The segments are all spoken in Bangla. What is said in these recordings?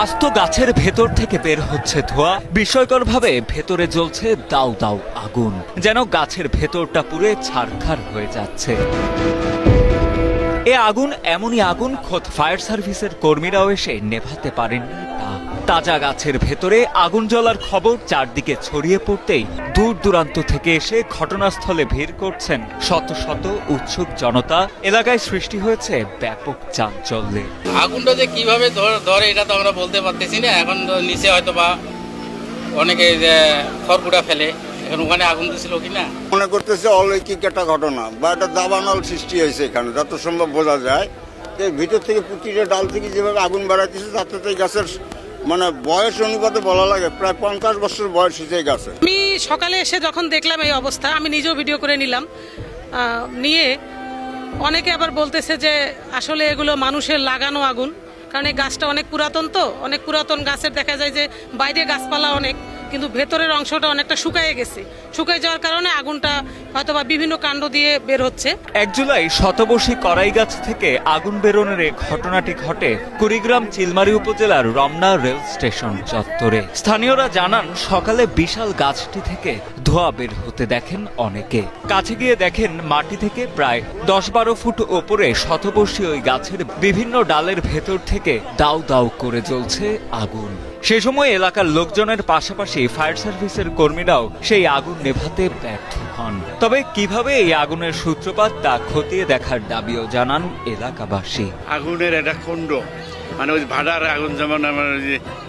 আস্ত গাছের ভেতর থেকে বের হচ্ছে ধোঁয়া, বিস্ময়করভাবে ভেতরে জ্বলছে দাউ দাউ আগুন, যেন গাছের ভেতরটা পুড়ে ছারখার হয়ে যাচ্ছে। এ আগুন এমনই আগুন খোদ ফায়ার সার্ভিসের কর্মীরাও এসে নেভাতে পারেননি তা। তাজা গাছের ভেতরে আগুন জ্বলার খবর চারদিকে ছড়িয়ে পড়তেই দূর দূরান্ত থেকে এসে ঘটনাস্থলে ভিড় করছেন শত শত উৎসুক জনতা। এলাকায় সৃষ্টি হয়েছে ব্যাপক চাঞ্চল্যের। আগুনটা যে কিভাবে ধরে এটা তো আমরা বলতে পারতেছি না। এখন তো নিচে হয়তো বা অনেকে যে খড়কুটা ফেলে, এখন ওখানে আগুন দিছিল কিনা মনে করতেছে অলৌকিক একটা ঘটনা বা একটা দাবানল সৃষ্টি হয়েছে এখানে, যত সম্ভব বোঝা যায়। এর ভিতর থেকে প্রতিটা ডাল থেকে যেভাবে আগুন বাড়াইতেছে তাতে তো গাছের মানে বয়স অনুপাতে বলা লাগে প্রায় 50 বছর বয়স হয়েছে এই গাছে। আমি সকালে এসে যখন দেখলাম এই অবস্থা, আমি নিজেও ভিডিও করে নিলাম। নিয়ে অনেকে আবার বলতেছে যে আসলে এগুলো মানুষের লাগানো আগুন, কারণ এই গাছটা অনেক পুরাতন, তো অনেক পুরাতন গাছের দেখা যায় যে বাইরে গাছপালা অনেক, কিন্তু ভেতরের অংশটা অনেকটা শুকায়ে গেছে। শুকায় যাওয়ার কারণে আগুনটা হয়তোবা বিভিন্ন কাণ্ড দিয়ে বের হচ্ছে। 1 জুলাই শতবর্ষী করাই গাছ থেকে আগুন বেরোনোর এই ঘটনাটি ঘটে কুড়িগ্রাম চিলমারী উপজেলার রমনা রেল স্টেশন চত্বরে। স্থানীয়রা জানান, সকালে বিশাল গাছটি থেকে ধোঁয়া বের হতে দেখেন অনেকে। কাছে গিয়ে দেখেন মাটি থেকে প্রায় 10-12 ফুট ওপরে শতবর্ষী ওই গাছের বিভিন্ন ডালের ভেতর থেকে দাউ দাউ করে জ্বলছে আগুন। সে সময় এলাকার লোকজনের পাশাপাশি ফায়ার সার্ভিসের কর্মীরাও সেই আগুন নেভাতে ব্যর্থ হন। তবে কিভাবে এই আগুনের সূত্রপাত তা খতিয়ে দেখার দাবিও জানান এলাকাবাসী। আগুনের একটা কুণ্ড, মানে ওই ভাড়ার আগুন, যেমন আমার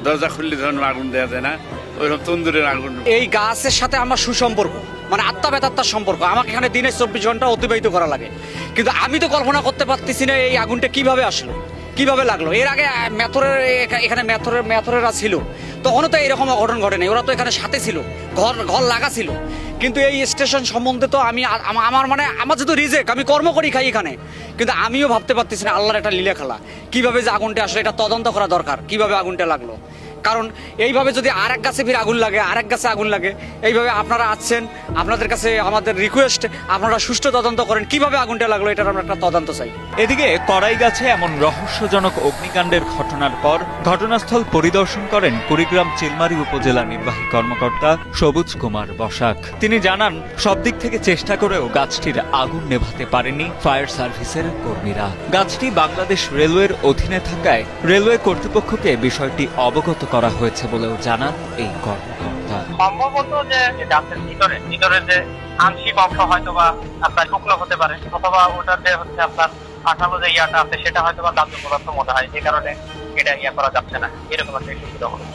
দরজা খুললে ধরুন আগুন দেওয়া যায় না, ওইরকম তন্দুরের আগুন। এই গাছের সাথে আমার সুসম্পর্ক, মানে আত্মা বেতাত্মার সম্পর্ক। আমাকে এখানে দিনে 24 ঘন্টা অতিবাহিত করা লাগে, কিন্তু আমি তো কল্পনা করতে পারতেছি না এই আগুনটা কিভাবে আসলো, কিভাবে লাগলো। এর আগে এখানে মেথরেরা ছিল, তখনও তো এরকম অঘটন ঘটেনি। ওরা তো এখানে সাথে ছিল, ঘর লাগা ছিল। কিন্তু এই স্টেশন সম্বন্ধে তো আমার যেহেতু রিজেক্ট, আমি কর্ম করি খাই এখানে, কিন্তু আমিও ভাবতে পারতেছি না আল্লাহর একটা লীলা খেলা, কিভাবে যে আগুনটা আসলে এটা তদন্ত করা দরকার, কিভাবে আগুনটা লাগলো। কারণ এইভাবে যদি আরেক গাছে ফির আগুন লাগে, আরেক গাছে আগুন লাগে, এইভাবে আপনারা আসছেন, আপনাদের কাছে আমাদের রিকোয়েস্ট, আপনারা সুষ্ঠু তদন্ত করেন কিভাবে আগুনটা লাগলো, এটার আমরা একটা তদন্ত চাই। এদিকে করাই গাছে এমন রহস্যজনক অগ্নিকাণ্ডের ঘটনার পর ঘটনাস্থল পরিদর্শন করেন কুড়িগ্রাম চিলমারী উপজেলা নির্বাহী কর্মকর্তা সবুজ কুমার বসাক। তিনি জানান, সব দিক থেকে চেষ্টা করেও গাছটির আগুন নেভাতে পারেনি ফায়ার সার্ভিসের কর্মীরা। গাছটি বাংলাদেশ রেলওয়ের অধীনে থাকায় রেলওয়ে কর্তৃপক্ষকে বিষয়টি অবগত করা হয়েছে বলেও জানান এই কর্মকর্তা। সম্ভবত যে গাছের ভিতরে যে আংশিক অংশ হয়তো বা আপনার শুকনো হতে পারে, অথবা ওটার যে হচ্ছে আপনার আঠালো যে ইয়াটা আছে সেটা হয়তো বা দাহ্য পদার্থ মনে হয়, যে কারণে এটা করা যাচ্ছে না, এরকম একটা সুবিধা হলো।